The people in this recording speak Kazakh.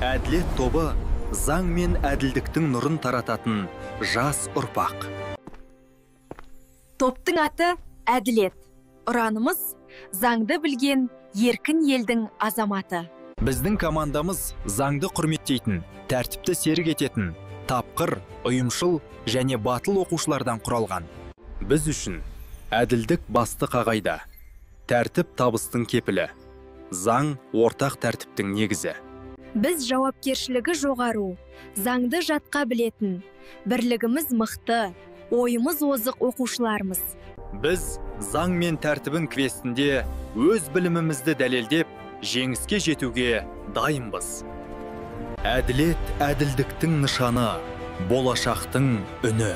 Әділет тобы заң мен әділдіктің нұрын тарататын жас ұрпақ. Топтың аты әділет. Ұранымыз заңды білген еркін елдің азаматы. Біздің командамыз заңды құрметтейтін, тәртіпті серік ететін, тапқыр, ұйымшыл және батыл оқушылардан құралған. Біз үшін әділдік басты қағайда, тәртіп табыстың кепілі, заң ортақ тәртіптің негізі. Біз жауапкершілігі жоғару, заңды жатқа білетін, бірлігіміз мықты, ойымыз озық оқушылармыз. Біз заң мен тәртібін квестінде өз білімімізді дәлелдеп, жеңіске жетуге дайынбыз. Әділет әділдіктің нышаны, болашақтың үні.